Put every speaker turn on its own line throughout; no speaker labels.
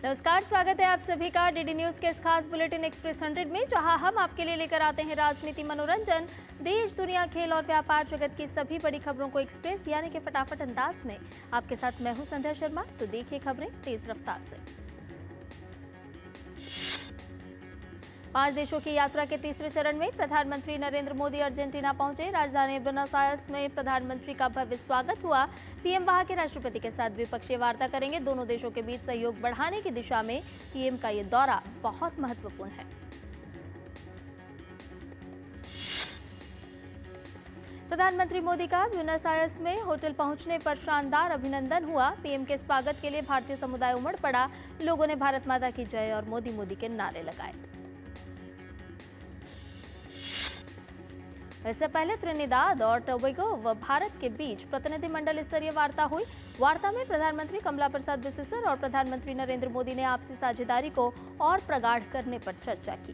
नमस्कार, स्वागत है आप सभी का डीडी न्यूज के इस खास बुलेटिन एक्सप्रेस 100 में, जहां हम आपके लिए लेकर आते हैं राजनीति, मनोरंजन, देश दुनिया, खेल और व्यापार जगत की सभी बड़ी खबरों को एक्सप्रेस यानी कि फटाफट अंदाज में। आपके साथ मैं हूं संध्या शर्मा। तो देखिए खबरें तेज रफ्तार से। 5 देशों की यात्रा के तीसरे चरण में प्रधानमंत्री नरेंद्र मोदी अर्जेंटीना पहुंचे। राजधानी बुएनोस आयर्स में प्रधानमंत्री का भव्य स्वागत हुआ। पीएम वहां के राष्ट्रपति के साथ द्विपक्षीय वार्ता करेंगे। दोनों देशों के बीच सहयोग बढ़ाने की दिशा में पीएम का ये दौरा बहुत महत्वपूर्ण है। प्रधानमंत्री मोदी का बुएनोस आयर्स में होटल पहुंचने पर शानदार अभिनंदन हुआ। पीएम के स्वागत के लिए भारतीय समुदाय उमड़ पड़ा। लोगों ने भारत माता की जय और मोदी मोदी के नारे लगाए। इससे पहले त्रिनिदाद और टोबैगो व भारत के बीच प्रतिनिधिमंडल स्तरीय वार्ता हुई। वार्ता में प्रधानमंत्री कमला प्रसाद बिसेसर और प्रधानमंत्री नरेंद्र मोदी ने आपसी साझेदारी को और प्रगाढ़ करने पर चर्चा की।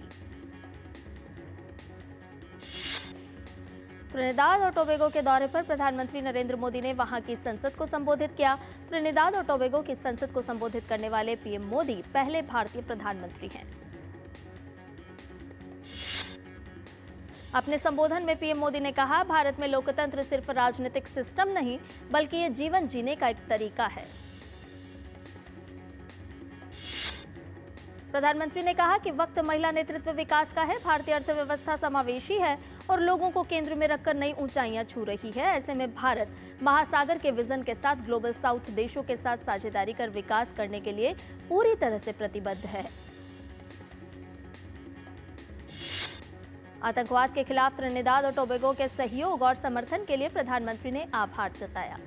त्रिनिदाद और टोबैगो के दौरे पर प्रधानमंत्री नरेंद्र मोदी ने वहां की संसद को संबोधित किया। त्रिनिदाद और टोबैगो की संसद को संबोधित करने वाले पीएम मोदी पहले भारतीय प्रधानमंत्री हैं। अपने संबोधन में पीएम मोदी ने कहा, भारत में लोकतंत्र सिर्फ राजनीतिक सिस्टम नहीं बल्कि ये जीवन जीने का एक तरीका है। प्रधानमंत्री ने कहा कि वक्त महिला नेतृत्व विकास का है। भारतीय अर्थव्यवस्था समावेशी है और लोगों को केंद्र में रखकर नई ऊंचाइयां छू रही है। ऐसे में भारत महासागर के विजन के साथ ग्लोबल साउथ देशों के साथ साझेदारी कर विकास करने के लिए पूरी तरह से प्रतिबद्ध है। आतंकवाद के खिलाफ त्रिनिदाद और टोबैगो के सहयोग और समर्थन के लिए प्रधानमंत्री ने आभार जताया।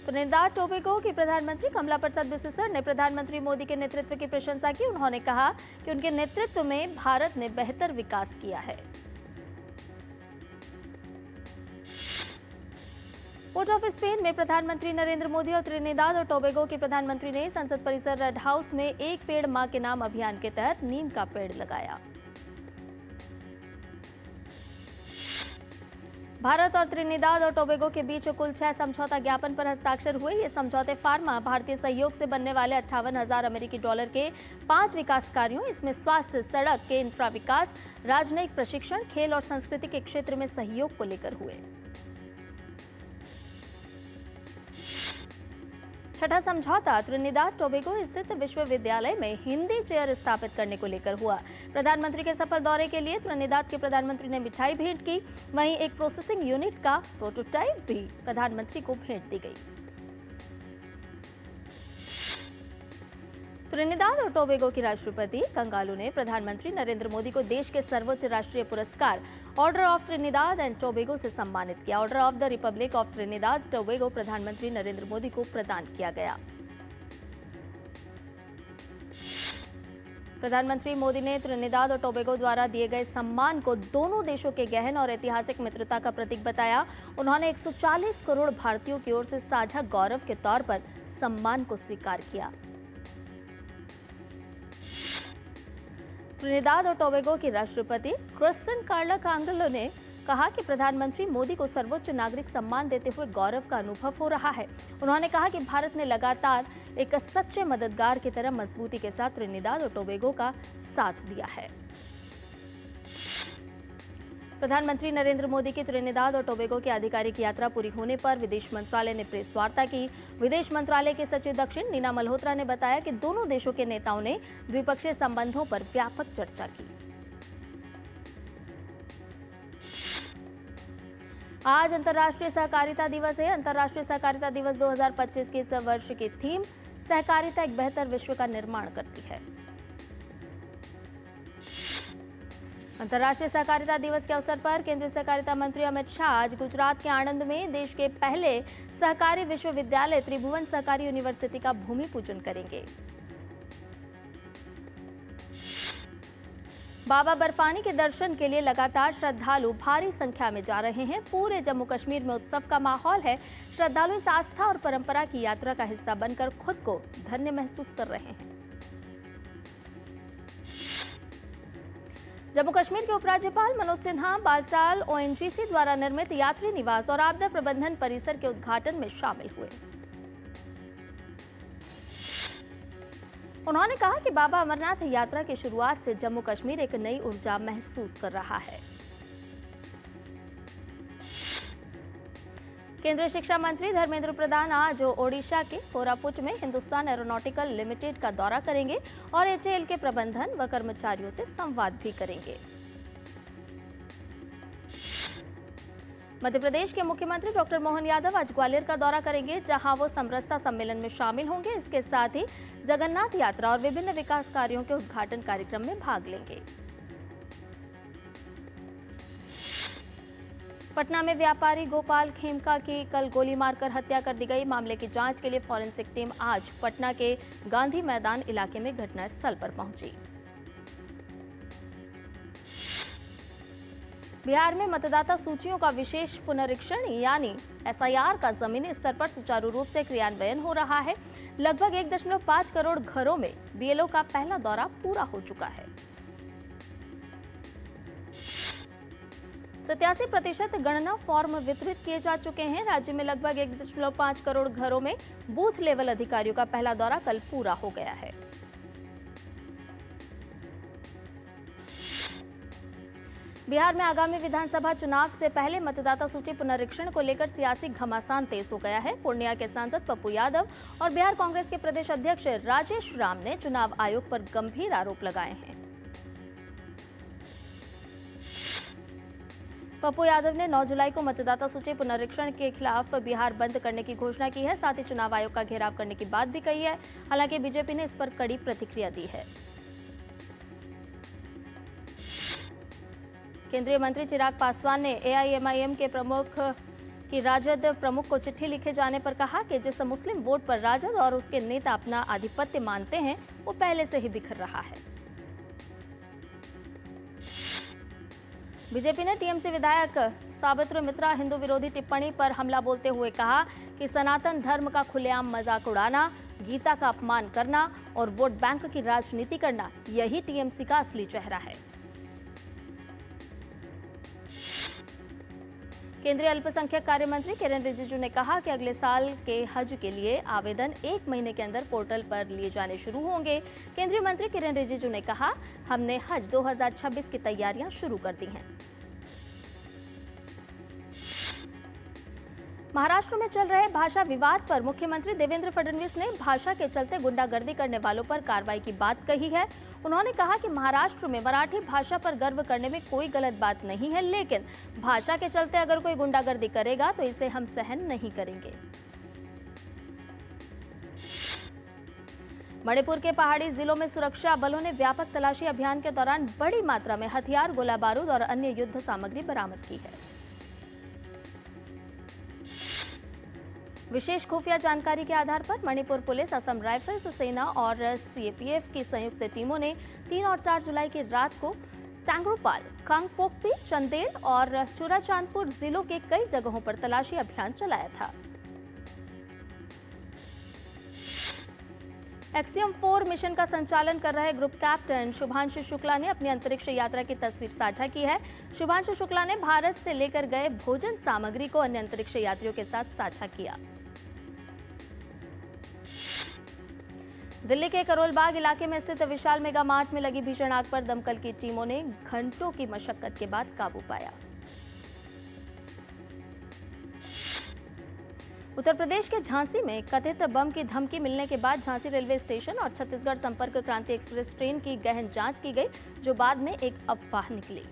त्रिनिदाद टोबैगो की प्रधानमंत्री कमला प्रसाद बिसेसर ने प्रधानमंत्री मोदी के नेतृत्व की प्रशंसा की। उन्होंने कहा कि उनके नेतृत्व में भारत ने बेहतर विकास किया है। पोर्ट ऑफ स्पेन में प्रधानमंत्री नरेंद्र मोदी और त्रिनिदाद और टोबैगो के प्रधानमंत्री ने संसद परिसर रेड हाउस में एक पेड़ मां के नाम अभियान के तहत नीम का पेड़ लगाया। भारत और त्रिनिदाद और टोबैगो के बीच कुल 6 समझौता ज्ञापन पर हस्ताक्षर हुए। ये समझौते फार्मा भारतीय सहयोग से बनने वाले 58,000 अमेरिकी डॉलर के 5 विकास कार्यों, इसमें स्वास्थ्य, सड़क के इंफ्रा विकास, राजनयिक प्रशिक्षण, खेल और संस्कृति के क्षेत्र में सहयोग को लेकर हुए। छठा समझौता त्रिनिदाद टोबैगो स्थित विश्वविद्यालय में हिंदी चेयर स्थापित करने को लेकर हुआ। प्रधानमंत्री के सफल दौरे के लिए त्रिनिदाद के प्रधानमंत्री ने मिठाई भेंट की। वहीं एक प्रोसेसिंग यूनिट का प्रोटोटाइप भी प्रधानमंत्री को भेंट दी गई। त्रिनिदाद और टोबैगो की राष्ट्रपति कंगालू ने प्रधानमंत्री नरेंद्र मोदी को देश के सर्वोच्च राष्ट्रीय पुरस्कार order of Trinidad and Tobago से सम्मानित किया। Order of the Republic of Trinidad Tobago प्रधानमंत्री नरेंद्र मोदी को प्रदान किया गया। प्रधानमंत्री मोदी ने त्रिनिदाद और टोबैगो द्वारा दिए गए सम्मान को दोनों देशों के गहन और ऐतिहासिक मित्रता का प्रतीक बताया। उन्होंने 140 करोड़ भारतीयों की ओर से साझा गौरव के तौर पर सम्मान को स्वीकार किया। त्रिनिदाद और टोबैगो की राष्ट्रपति क्रिस्टिन कार्ला कांगलो ने कहा कि प्रधानमंत्री मोदी को सर्वोच्च नागरिक सम्मान देते हुए गौरव का अनुभव हो रहा है। उन्होंने कहा कि भारत ने लगातार एक सच्चे मददगार की तरह मजबूती के साथ त्रिनिदाद और टोबैगो का साथ दिया है। प्रधानमंत्री नरेंद्र मोदी की त्रिनिदाद और टोबैगो की आधिकारिक यात्रा पूरी होने पर विदेश मंत्रालय ने प्रेस वार्ता की। विदेश मंत्रालय के सचिव दक्षिण नीना मल्होत्रा ने बताया कि दोनों देशों के नेताओं ने द्विपक्षीय संबंधों पर व्यापक चर्चा की। आज अंतर्राष्ट्रीय सहकारिता दिवस है। अंतर्राष्ट्रीय सहकारिता दिवस 2025 की इस वर्ष की थीम सहकारिता एक बेहतर विश्व का निर्माण करती है। अंतर्राष्ट्रीय सहकारिता दिवस के अवसर पर केंद्रीय सहकारिता मंत्री अमित शाह आज गुजरात के आणंद में देश के पहले सहकारी विश्वविद्यालय त्रिभुवन सहकारी यूनिवर्सिटी का भूमि पूजन करेंगे। बाबा बर्फानी के दर्शन के लिए लगातार श्रद्धालु भारी संख्या में जा रहे हैं। पूरे जम्मू कश्मीर में उत्सव का माहौल है। श्रद्धालु इस आस्था और परंपरा की यात्रा का हिस्सा बनकर खुद को धन्य महसूस कर रहे हैं। जम्मू कश्मीर के उपराज्यपाल मनोज सिन्हा बालटाल ओएनजीसी द्वारा निर्मित यात्री निवास और आपदा प्रबंधन परिसर के उद्घाटन में शामिल हुए। उन्होंने कहा कि बाबा अमरनाथ यात्रा की शुरुआत से जम्मू कश्मीर एक नई ऊर्जा महसूस कर रहा है। केंद्रीय शिक्षा मंत्री धर्मेंद्र प्रधान आज ओडिशा के कोरापुट में हिंदुस्तान एरोनॉटिकल लिमिटेड का दौरा करेंगे और एचएएल के प्रबंधन व कर्मचारियों से संवाद भी करेंगे। मध्य प्रदेश के मुख्यमंत्री डॉक्टर मोहन यादव आज ग्वालियर का दौरा करेंगे, जहां वो समरसता सम्मेलन में शामिल होंगे। इसके साथ ही जगन्नाथ यात्रा और विभिन्न विकास कार्यों के उद्घाटन कार्यक्रम में भाग लेंगे। पटना में व्यापारी गोपाल खेमका की कल गोली मारकर हत्या कर दी गई। मामले की जांच के लिए फॉरेंसिक टीम आज पटना के गांधी मैदान इलाके में घटनास्थल पर पहुंची। बिहार में मतदाता सूचियों का विशेष पुनरीक्षण यानी एसआईआर का जमीनी स्तर पर सुचारू रूप से क्रियान्वयन हो रहा है। लगभग 1.5 करोड़ घरों में बीएलओ का पहला दौरा पूरा हो चुका है। 87% गणना फॉर्म वितरित किए जा चुके हैं। राज्य में लगभग 1.5 करोड़ घरों में बूथ लेवल अधिकारियों का पहला दौरा कल पूरा हो गया है। बिहार में आगामी विधानसभा चुनाव से पहले मतदाता सूची पुनरीक्षण को लेकर सियासी घमासान तेज हो गया है। पूर्णिया के सांसद पप्पू यादव और बिहार कांग्रेस के प्रदेश अध्यक्ष राजेश राम ने चुनाव आयोग पर गंभीर आरोप लगाए हैं। पप्पू यादव ने 9 जुलाई को मतदाता सूची पुनरीक्षण के खिलाफ बिहार बंद करने की घोषणा की है। साथ ही चुनाव आयोग का घेराव करने की बात भी कही है। हालांकि बीजेपी ने इस पर कड़ी प्रतिक्रिया दी है। केंद्रीय मंत्री चिराग पासवान ने एआईएमआईएम के प्रमुख की राजद प्रमुख को चिट्ठी लिखे जाने पर कहा कि जिस मुस्लिम वोट पर राजद और उसके नेता अपना आधिपत्य मानते हैं, वो पहले से ही बिखर रहा है। बीजेपी ने टीएमसी विधायक साबित्र मित्रा हिंदू विरोधी टिप्पणी पर हमला बोलते हुए कहा कि सनातन धर्म का खुलेआम मजाक उड़ाना, गीता का अपमान करना और वोट बैंक की राजनीति करना, यही टीएमसी का असली चेहरा है। केंद्रीय अल्पसंख्यक कार्य मंत्री किरेन रिजिजू ने कहा कि अगले साल के हज के लिए आवेदन 1 महीने के अंदर पोर्टल पर लिए जाने शुरू होंगे। केंद्रीय मंत्री किरेन रिजिजू ने कहा, हमने हज 2026 की तैयारियां शुरू कर दी हैं। महाराष्ट्र में चल रहे भाषा विवाद पर मुख्यमंत्री देवेंद्र फडणवीस ने भाषा के चलते गुंडागर्दी करने वालों पर कार्रवाई की बात कही है। उन्होंने कहा कि महाराष्ट्र में मराठी भाषा पर गर्व करने में कोई गलत बात नहीं है, लेकिन भाषा के चलते अगर कोई गुंडागर्दी करेगा तो इसे हम सहन नहीं करेंगे। मणिपुर के पहाड़ी जिलों में सुरक्षा बलों ने व्यापक तलाशी अभियान के दौरान बड़ी मात्रा में हथियार, गोला बारूद और अन्य युद्ध सामग्री बरामद की है। विशेष खुफिया जानकारी के आधार पर मणिपुर पुलिस, असम राइफल्स, सेना और सीएपीएफ की संयुक्त टीमों ने 3 और 4 जुलाई की रात को टैंगरूपाल, कांगपोकपी, चंदेल और चुराचांदपुर जिलों के कई जगहों पर तलाशी अभियान चलाया था। एक्सियम 4 मिशन का संचालन कर रहे ग्रुप कैप्टन शुभांशु शुक्ला ने अपनी अंतरिक्ष यात्रा की तस्वीर साझा की है। शुभांशु शुक्ला ने भारत से लेकर गए भोजन सामग्री को अन्य अंतरिक्ष यात्रियों के साथ साझा किया। दिल्ली के करोल बाग इलाके में स्थित विशाल मेगा मार्ट में लगी भीषण आग पर दमकल की टीमों ने घंटों की मशक्कत के बाद काबू पाया। उत्तर प्रदेश के झांसी में कथित बम की धमकी मिलने के बाद झांसी रेलवे स्टेशन और छत्तीसगढ़ संपर्क क्रांति एक्सप्रेस ट्रेन की गहन जांच की गई, जो बाद में एक अफवाह निकली।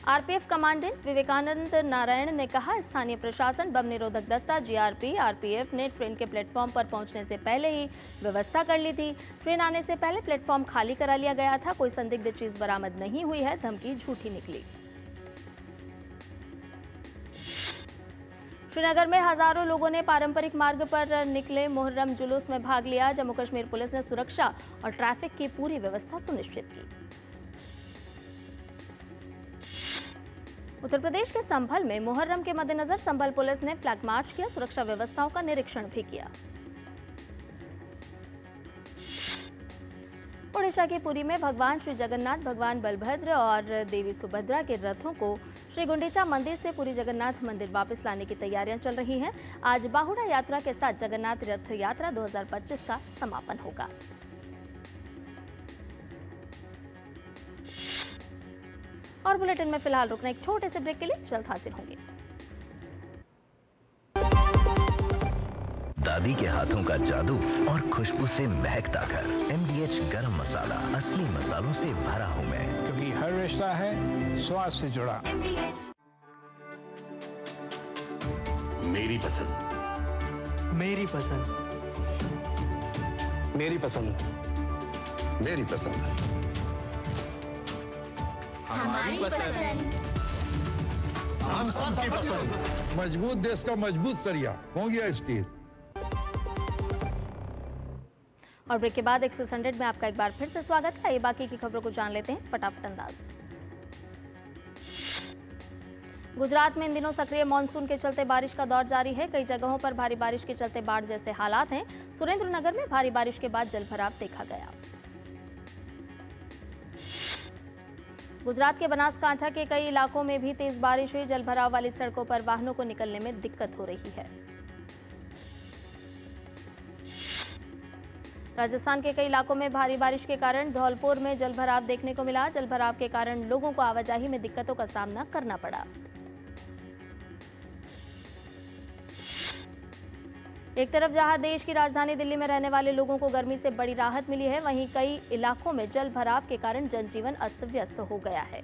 आरपीएफ कमांडेंट विवेकानंद नारायण ने कहा, स्थानीय प्रशासन, बम निरोधक दस्ता, जीआरपी, आरपीएफ ने ट्रेन के प्लेटफॉर्म पर पहुंचने से पहले ही व्यवस्था कर ली थी। ट्रेन आने से पहले प्लेटफॉर्म खाली करा लिया गया था। कोई संदिग्ध चीज बरामद नहीं हुई है। धमकी झूठी निकली। श्रीनगर में हजारों लोगों ने पारंपरिक मार्ग पर निकले मुहर्रम जुलूस में भाग लिया। जम्मू कश्मीर पुलिस ने सुरक्षा और ट्रैफिक की पूरी व्यवस्था सुनिश्चित की। उत्तर प्रदेश के संभल में मुहर्रम के मद्देनजर संभल पुलिस ने फ्लैग मार्च किया। सुरक्षा व्यवस्थाओं का निरीक्षण भी किया। ओडिशा के पुरी में भगवान श्री जगन्नाथ, भगवान बलभद्र और देवी सुभद्रा के रथों को श्री गुंडीचा मंदिर से पुरी जगन्नाथ मंदिर वापस लाने की तैयारियां चल रही हैं। आज बाहुड़ा यात्रा के साथ जगन्नाथ रथ यात्रा 2025 का समापन होगा। और बुलेटिन में फिलहाल रुकना एक छोटे से ब्रेक के लिए जल्द हाजिर होंगे।
दादी के हाथों का जादू और खुशबू से महकता घर। MDH गरम मसाला, असली मसालों से भरा हूँ मैं,
क्योंकि हर रिश्ता है स्वाद से जुड़ा।
मेरी पसंद,
मेरी पसंद,
मेरी पसंद, मेरी पसंद,
हमारी पसंद,
हम सबकी पसंद।
मजबूत देश का मजबूत सरिया हो गया स्टील।
और ब्रेक के बाद एक्सप्रेस 100 में आपका एक बार फिर से स्वागत है। ये बाकी की खबरों को जान लेते हैं फटाफट अंदाज में। गुजरात में इन दिनों सक्रिय मानसून के चलते बारिश का दौर जारी है। कई जगहों पर भारी बारिश के चलते बाढ़ जैसे हालात हैं। सुरेंद्रनगर में भारी बारिश के बाद जलभराव देखा गया। गुजरात के बनासकांठा के कई इलाकों में भी तेज बारिश हुई। जलभराव वाली सड़कों पर वाहनों को निकलने में दिक्कत हो रही है। राजस्थान के कई इलाकों में भारी बारिश के कारण धौलपुर में जलभराव देखने को मिला। जलभराव के कारण लोगों को आवाजाही में दिक्कतों का सामना करना पड़ा। एक तरफ जहां देश की राजधानी दिल्ली में रहने वाले लोगों को गर्मी से बड़ी राहत मिली है, वहीं कई इलाकों में जलभराव के कारण जनजीवन अस्त व्यस्त हो गया है।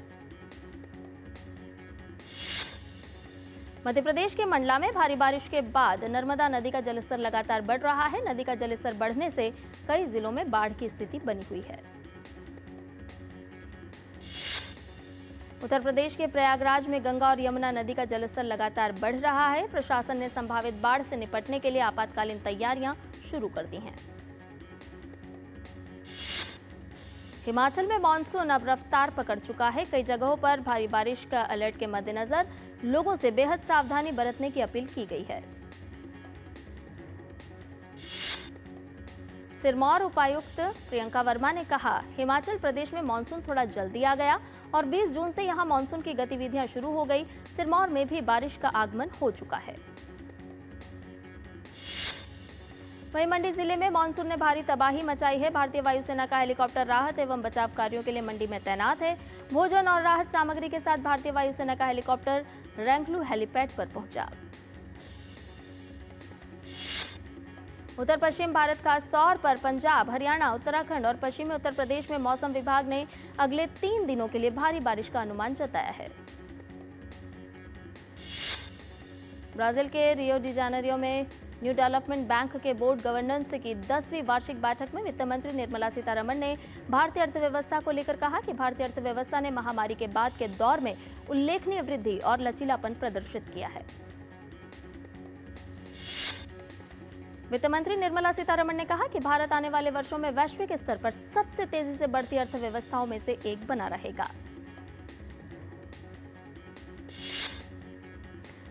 मध्य प्रदेश के मंडला में भारी बारिश के बाद नर्मदा नदी का जलस्तर लगातार बढ़ रहा है। नदी का जलस्तर बढ़ने से कई जिलों में बाढ़ की स्थिति बनी हुई है। उत्तर प्रदेश के प्रयागराज में गंगा और यमुना नदी का जलस्तर लगातार बढ़ रहा है। प्रशासन ने संभावित बाढ़ से निपटने के लिए आपातकालीन तैयारियां शुरू कर दी हैं। हिमाचल में मानसून अब रफ्तार पकड़ चुका है। कई जगहों पर भारी बारिश का अलर्ट के मद्देनजर लोगों से बेहद सावधानी बरतने की अपील की गई है। सिरमौर उपायुक्त प्रियंका वर्मा ने कहा, हिमाचल प्रदेश में मानसून थोड़ा जल्दी आ गया और 20 जून से यहां मानसून की गतिविधियां शुरू हो गई। सिरमौर में भी बारिश का आगमन हो चुका है। वहीं मंडी जिले में मानसून ने भारी तबाही मचाई है। भारतीय वायुसेना का हेलीकॉप्टर राहत एवं बचाव कार्यों के लिए मंडी में तैनात है। भोजन और राहत सामग्री के साथ भारतीय वायुसेना का हेलीकॉप्टर रैंकलू हेलीपैड पर पहुंचा। उत्तर पश्चिम भारत, खास तौर पर पंजाब, हरियाणा, उत्तराखंड और पश्चिमी उत्तर प्रदेश में मौसम विभाग ने अगले 3 दिनों के लिए भारी बारिश का अनुमान जताया है। ब्राजील के रियो डी जानेरियो में न्यू डेवलपमेंट बैंक के बोर्ड गवर्नेंस की 10वीं वार्षिक बैठक में वित्त मंत्री निर्मला सीतारमण ने भारतीय अर्थव्यवस्था को लेकर कहा कि भारतीय अर्थव्यवस्था ने महामारी के बाद के दौर में उल्लेखनीय वृद्धि और लचीलापन प्रदर्शित किया है। वित्त मंत्री निर्मला सीतारमण ने कहा कि भारत आने वाले वर्षों में वैश्विक स्तर पर सबसे तेजी से बढ़ती अर्थव्यवस्थाओं में से एक बना रहेगा।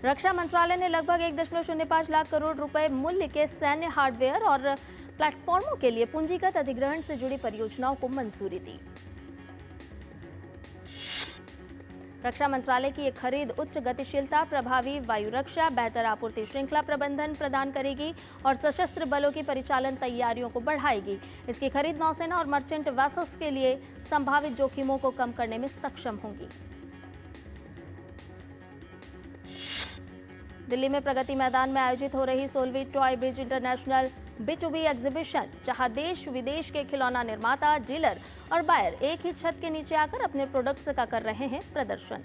रक्षा मंत्रालय ने लगभग 1.05 लाख करोड़ रुपए मूल्य के सैन्य हार्डवेयर और प्लेटफॉर्मों के लिए पूंजीगत अधिग्रहण से जुड़ी परियोजनाओं को मंजूरी दी। रक्षा मंत्रालय की ये खरीद उच्च गतिशीलता, प्रभावी वायु रक्षा, बेहतर आपूर्ति श्रृंखला प्रबंधन प्रदान करेगी और सशस्त्र बलों की परिचालन तैयारियों को बढ़ाएगी। इसकी खरीद नौसेना और मर्चेंट वेसल्स के लिए संभावित जोखिमों को कम करने में सक्षम होगी। दिल्ली में प्रगति मैदान में आयोजित हो रही 16वीं Toy Biz International B2B exhibition, जहां देश विदेश के खिलौना निर्माता, डीलर और बायर एक ही छत के नीचे आकर अपने प्रोडक्ट्स का कर रहे हैं प्रदर्शन।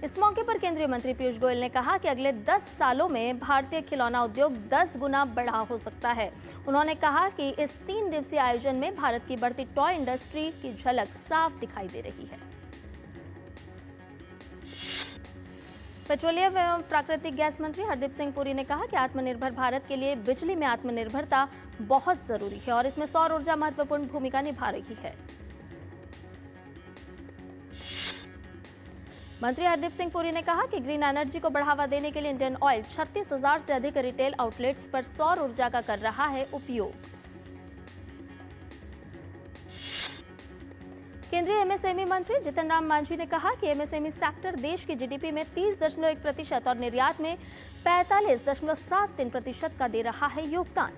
इस मौके पर केंद्रीय मंत्री पीयूष गोयल ने कहा कि अगले 10 सालों में भारतीय खिलौना उद्योग 10 गुना बड़ा हो सकता है। उन्होंने कहा कि इस 3 दिवसीय आयोजन में भारत की बढ़ती टॉय इंडस्ट्री की झलक साफ दिखाई दे रही है। पेट्रोलियम एवं प्राकृतिक गैस मंत्री हरदीप सिंह पुरी ने कहा कि आत्मनिर्भर भारत के लिए बिजली में आत्मनिर्भरता बहुत जरूरी है और इसमें सौर ऊर्जा महत्वपूर्ण भूमिका निभा रही है। मंत्री हरदीप सिंह पुरी ने कहा कि ग्रीन एनर्जी को बढ़ावा देने के लिए इंडियन ऑयल 36,000 से अधिक रिटेल आउटलेट्स पर सौर ऊर्जा का कर रहा है उपयोग। केंद्रीय एमएसएमई मंत्री जितन राम मांझी ने कहा कि एमएसएमई सेक्टर देश की जीडीपी में 30.1% और निर्यात में 45.73% का दे रहा है योगदान।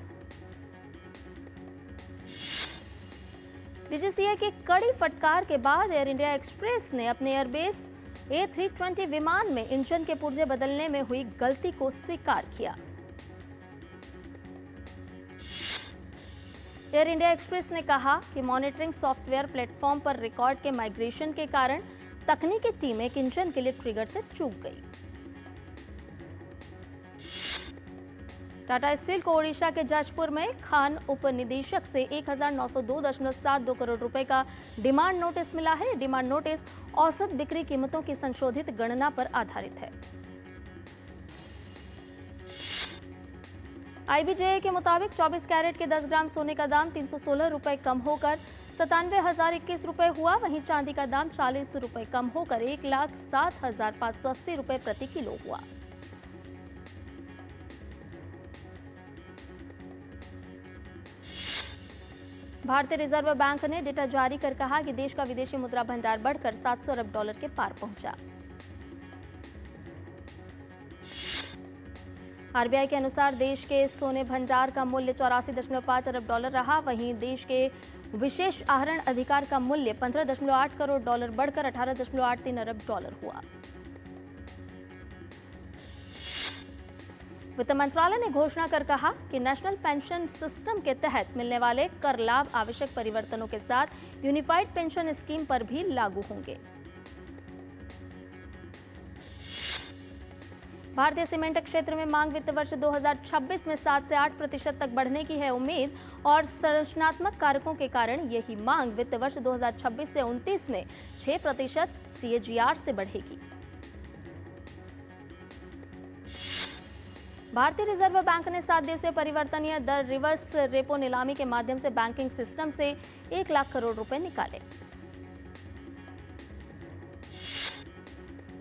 डीजीसीए की कड़ी फटकार के बाद एयर इंडिया एक्सप्रेस ने अपने एयरबेस A320 विमान में इंजन के पुर्जे बदलने में हुई गलती को स्वीकार किया। एयर इंडिया एक्सप्रेस ने कहा कि मॉनिटरिंग सॉफ्टवेयर प्लेटफॉर्म पर रिकॉर्ड के माइग्रेशन के कारण तकनीकी टीम एक इंजन के लिए ट्रिगर से चूक गई। टाटा स्टील को ओडिशा के जाजपुर में खान उपनिदेशक से 1902.72 करोड़ रुपए का डिमांड नोटिस मिला है। डिमांड नोटिस औसत बिक्री कीमतों की संशोधित गणना पर आधारित है। आईबीजेए के मुताबिक 24 कैरेट के 10 ग्राम सोने का दाम 316 रुपए कम होकर 97,021 रुपए हुआ। वहीं चांदी का दाम 40 रुपए कम होकर 1,07,580 रुपए प्रति किलो हुआ। भारतीय रिजर्व बैंक ने डेटा जारी कर कहा कि देश का विदेशी मुद्रा भंडार बढ़कर 700 अरब डॉलर के पार पहुंचा। आरबीआई के अनुसार देश के सोने भंडार का मूल्य 84.5 अरब डॉलर रहा। वहीं देश के विशेष आहरण अधिकार का मूल्य 15.8 करोड़ डॉलर बढ़कर 18.83 अरब डॉलर हुआ। वित्त मंत्रालय ने घोषणा कर कहा कि नेशनल पेंशन सिस्टम के तहत मिलने वाले कर लाभ आवश्यक परिवर्तनों के साथ यूनिफाइड पेंशन स्कीम पर भी लागू होंगे। भारतीय सीमेंट क्षेत्र में मांग वित्त वर्ष 2026 में 7 से 8% तक बढ़ने की है उम्मीद और संरचनात्मक कारकों के कारण यही मांग वित्त वर्ष 2026 से 29 में 6% CAGR से बढ़ेगी। भारतीय रिजर्व बैंक ने 7 दिवसीय परिवर्तनीय दर रिवर्स रेपो नीलामी के माध्यम से बैंकिंग सिस्टम से 1 लाख करोड़ रुपए निकाले।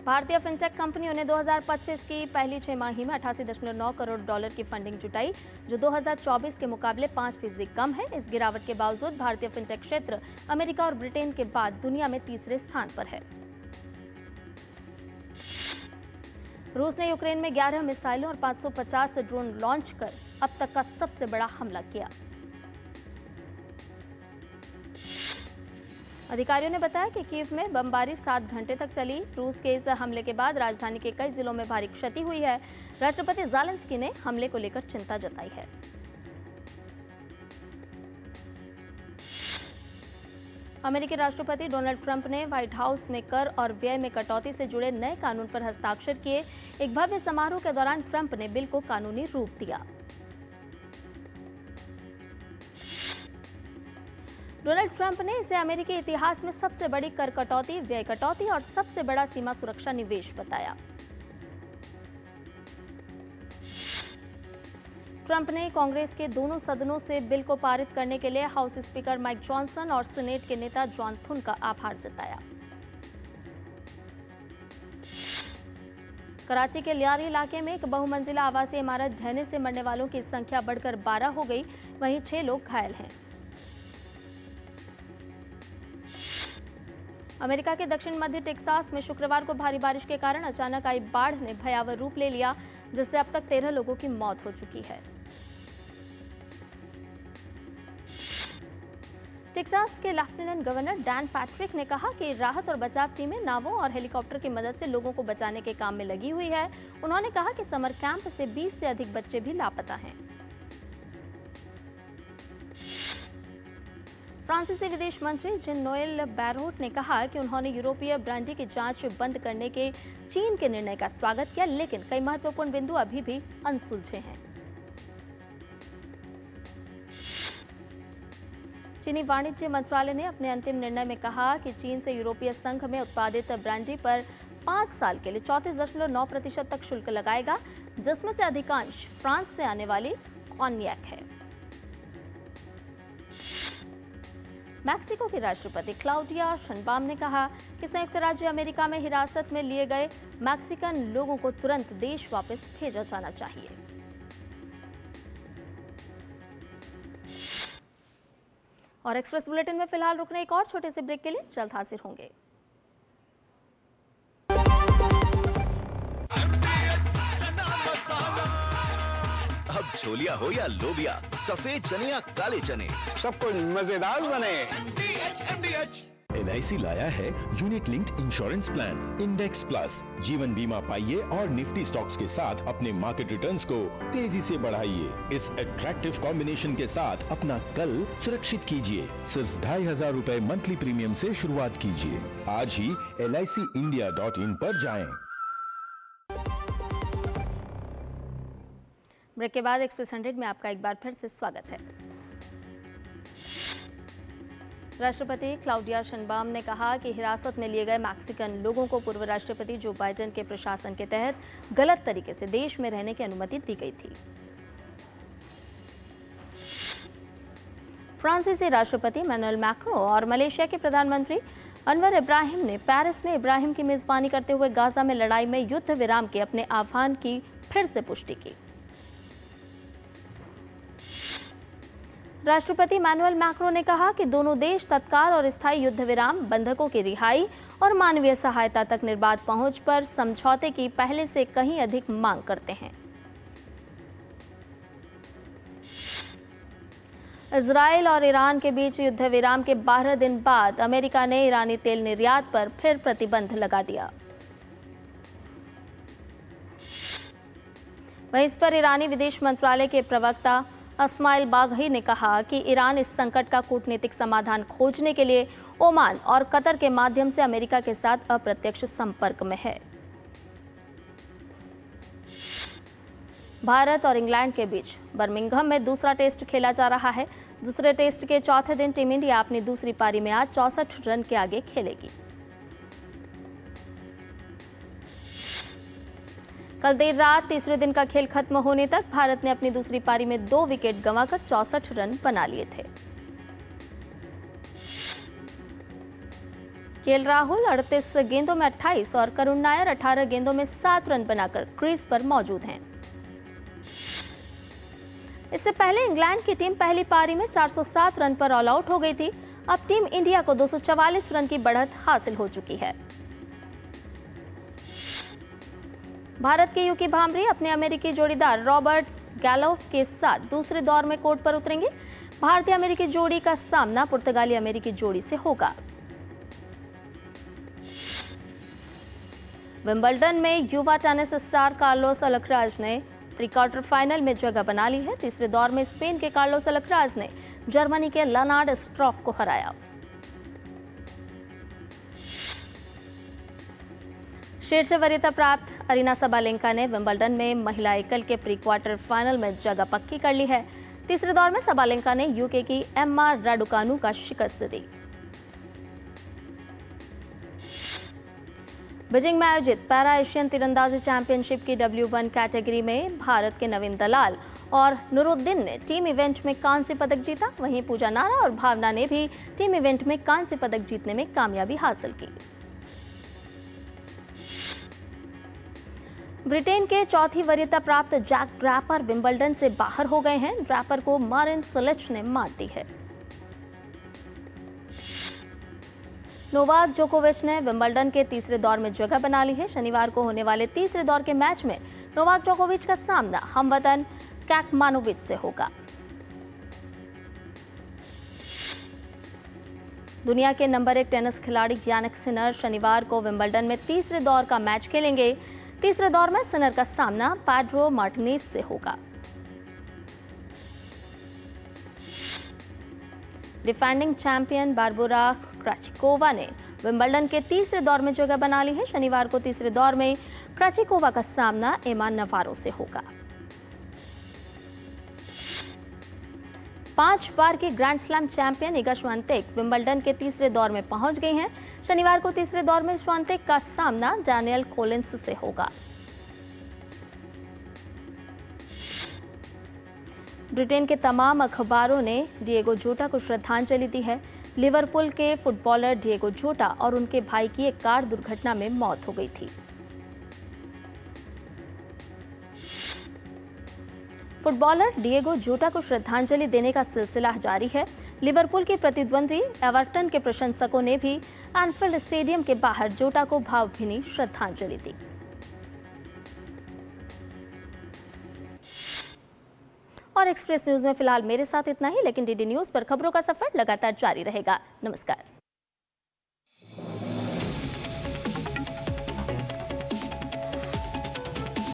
भारतीय फिनटेक कंपनियों ने 2025 की पहली 6 माही में 88.9 करोड़ डॉलर की फंडिंग जुटाई, जो 2024 के मुकाबले 5% कम है। इस गिरावट के बावजूद भारतीय फिनटेक क्षेत्र अमेरिका और ब्रिटेन के बाद दुनिया में तीसरे स्थान पर है। रूस ने यूक्रेन में 11 मिसाइलों और 550 ड्रोन लॉन्च कर अब तक का सबसे बड़ा हमला किया। अधिकारियों ने बताया कि कीव में बमबारी 7 घंटे तक चली। रूस के इस हमले के बाद राजधानी के कई जिलों में भारी क्षति हुई है। राष्ट्रपति ज़ेलेंस्की ने हमले को लेकर चिंता जताई है। अमेरिकी राष्ट्रपति डोनाल्ड ट्रंप ने व्हाइट हाउस में कर और व्यय में कटौती से जुड़े नए कानून पर हस्ताक्षर किए। एक भव्य समारोह के दौरान ट्रंप ने बिल को कानूनी रूप दिया। डोनाल्ड ट्रंप ने इसे अमेरिकी इतिहास में सबसे बड़ी कर कटौती, व्यय कटौती और सबसे बड़ा सीमा सुरक्षा निवेश बताया। ट्रंप ने कांग्रेस के दोनों सदनों से बिल को पारित करने के लिए हाउस स्पीकर माइक जॉनसन और सीनेट के नेता जॉन थुन का आभार जताया। कराची के लियारी इलाके में एक बहुमंजिला आवासीय इमारत ढहने से मरने वालों की संख्या बढ़कर 12 हो गई, वहीं 6 लोग घायल हैं। अमेरिका के दक्षिण मध्य टेक्सास में शुक्रवार को भारी बारिश के कारण अचानक आई बाढ़ ने भयावह रूप ले लिया, जिससे अब तक 13 लोगों की मौत हो चुकी है। टेक्सास के लेफ्टिनेंट गवर्नर डैन पैट्रिक ने कहा कि राहत और बचाव टीमें नावों और हेलीकॉप्टर की मदद से लोगों को बचाने के काम में लगी हुई है। उन्होंने कहा कि समर कैंप से 20 से अधिक बच्चे भी लापता हैं। फ्रांसीसी विदेश मंत्री जीन नोएल बैरोट ने कहा कि उन्होंने यूरोपीय ब्रांडी की जांच बंद करने के चीन के निर्णय का स्वागत किया, लेकिन कई महत्वपूर्ण बिंदु अभी भी अनसुलझे हैं। चीनी वाणिज्य मंत्रालय ने अपने अंतिम निर्णय में कहा कि चीन से यूरोपीय संघ में उत्पादित ब्रांडी पर 5 साल के लिए 34.9% तक शुल्क लगाएगा, जिसमें से अधिकांश फ्रांस से आने वाली कॉन्यैक है। मैक्सिको के राष्ट्रपति क्लाउडिया शनबाम ने कहा कि संयुक्त राज्य अमेरिका में हिरासत में लिए गए मैक्सिकन लोगों को तुरंत देश वापस भेजा जाना चाहिए। और एक्सप्रेस बुलेटिन में फिलहाल रुकने एक और छोटे से ब्रेक के लिए जल्द हाजिर होंगे।
अब छोलिया हो या लोबिया, सफेद चने या काले चने,
सब कुछ मजेदार बने।
LIC लाया है unit linked insurance plan index plus. जीवन बीमा पाइए और निफ्टी स्टॉक्स के साथ अपने मार्केट रिटर्न्स को तेजी से बढ़ाइए। इस अट्रैक्टिव कॉम्बिनेशन के साथ अपना कल सुरक्षित कीजिए। सिर्फ 2500 रुपए मंथली प्रीमियम से शुरुआत कीजिए। आज ही LICindia.in पर जाएं।
ब्रेक के बाद एक्सप्रेस 100 में आपका एक बार फिर से स्वागत है। राष्ट्रपति क्लाउडिया शेनबाम ने कहा कि हिरासत में लिए गए मैक्सिकन लोगों को पूर्व राष्ट्रपति जो बाइडेन के प्रशासन के तहत गलत तरीके से देश में रहने की अनुमति दी गई थी। फ्रांसीसी राष्ट्रपति इमैनुअल मैक्रों और मलेशिया के प्रधानमंत्री अनवर इब्राहिम ने पेरिस में इब्राहिम की मेजबानी करते हुए गाजा में लड़ाई में युद्ध विराम के अपने आह्वान की फिर से पुष्टि की। राष्ट्रपति इमैनुअल मैक्रों ने कहा कि दोनों देश तत्काल और स्थायी युद्ध विराम, बंधकों की रिहाई और मानवीय सहायता तक निर्बाध पहुंच पर समझौते की पहले से कहीं अधिक मांग करते हैं। इजरायल और ईरान के बीच युद्ध विराम के 12 दिन बाद अमेरिका ने ईरानी तेल निर्यात पर फिर प्रतिबंध लगा दिया। वहीं इस पर ईरानी विदेश मंत्रालय के प्रवक्ता इस्माइल बाघई ने कहा कि ईरान इस संकट का कूटनीतिक समाधान खोजने के लिए ओमान और कतर के माध्यम से अमेरिका के साथ अप्रत्यक्ष संपर्क में है। भारत और इंग्लैंड के बीच बर्मिंघम में दूसरा टेस्ट खेला जा रहा है। दूसरे टेस्ट के चौथे दिन टीम इंडिया अपनी दूसरी पारी में आज 64 रन के आगे खेलेगी। कल देर रात तीसरे दिन का खेल खत्म होने तक भारत ने अपनी दूसरी पारी में 2 विकेट गंवाकर 64 रन बना लिए थे। केएल राहुल 38 गेंदों में 28 और करुण नायर 18 गेंदों में 7 रन बनाकर क्रीज पर मौजूद हैं। इससे पहले इंग्लैंड की टीम पहली पारी में 407 रन पर ऑल आउट हो गई थी। अब टीम इंडिया को 244 रन की बढ़त हासिल हो चुकी है। भारत के यूकी भांबरी अपने अमेरिकी जोड़ीदार रॉबर्ट गैलोफ के साथ दूसरे दौर में कोर्ट पर उतरेंगे। भारतीय अमेरिकी जोड़ी का सामना पुर्तगाली अमेरिकी जोड़ी से होगा। विंबलडन में युवा टेनिस स्टार कार्लोस अलकराज ने प्री क्वार्टर फाइनल में जगह बना ली है। तीसरे दौर में स्पेन के कार्लोस अलकराज ने जर्मनी के लेनार्ड स्ट्रॉफ को हराया। शीर्ष वरीयता प्राप्त अरीना सबालेंका ने विंबलडन में महिला एकल के प्री क्वार्टर फाइनल में जगह पक्की कर ली है। तीसरे दौर में सबालेंका ने यूके की एम्मा राडुकानु का शिकस्त दी। बीजिंग में आयोजित पैरा एशियन तीरंदाजी चैंपियनशिप की W1 कैटेगरी में भारत के नवीन दलाल और नूरुद्दीन ने टीम इवेंट में कांस्य पदक जीता। वहीं पूजा नारा और भावना ने भी टीम इवेंट में कांस्य पदक जीतने में कामयाबी हासिल की। ब्रिटेन के चौथी वरीयता प्राप्त जैक ड्रैपर विंबलडन से बाहर हो गए हैं। ड्रैपर को मारिन सिलिच ने मात दी है। नोवाक जोकोविच ने विंबलडन के तीसरे दौर में जगह बना ली है। शनिवार को होने वाले तीसरे दौर के मैच में नोवाक जोकोविच का सामना हमवतन कैकमानोविच से होगा। दुनिया के नंबर 1 टेनिस खिलाड़ी यानिक सिनर शनिवार को विंबलडन में तीसरे दौर का मैच खेलेंगे। तीसरे दौर में सिनर का सामना पेड्रो मार्टिनेज से होगा। डिफेंडिंग चैंपियन बारबोरा क्राचिकोवा ने विंबलडन के तीसरे दौर में जगह बना ली है। शनिवार को तीसरे दौर में क्राचिकोवा का सामना एमा नवारो से होगा। 5 बार की grand slam champion Iga Swiatek Wimbledon के तीसरे दौर में पहुंच गई हैं। शनिवार को तीसरे दौर में श्वांतेक का सामना डैनियल कोलिंस से होगा। ब्रिटेन के तमाम अखबारों ने डिएगो जोटा को श्रद्धांजलि दी है। लिवरपूल के फुटबॉलर डिएगो जोटा और उनके भाई की एक कार दुर्घटना में मौत हो गई थी। फुटबॉलर डिएगो जोटा को श्रद्धांजलि देने का सिलसिला जारी है। लिवरपूल के प्रतिद्वंदी एवर्टन के प्रशंसकों ने भी एनफील्ड स्टेडियम के बाहर जोटा को भावभीनी श्रद्धांजलि दी। और एक्सप्रेस न्यूज में फिलहाल मेरे साथ इतना ही, लेकिन डीडी न्यूज पर खबरों का सफर लगातार जारी रहेगा। नमस्कार।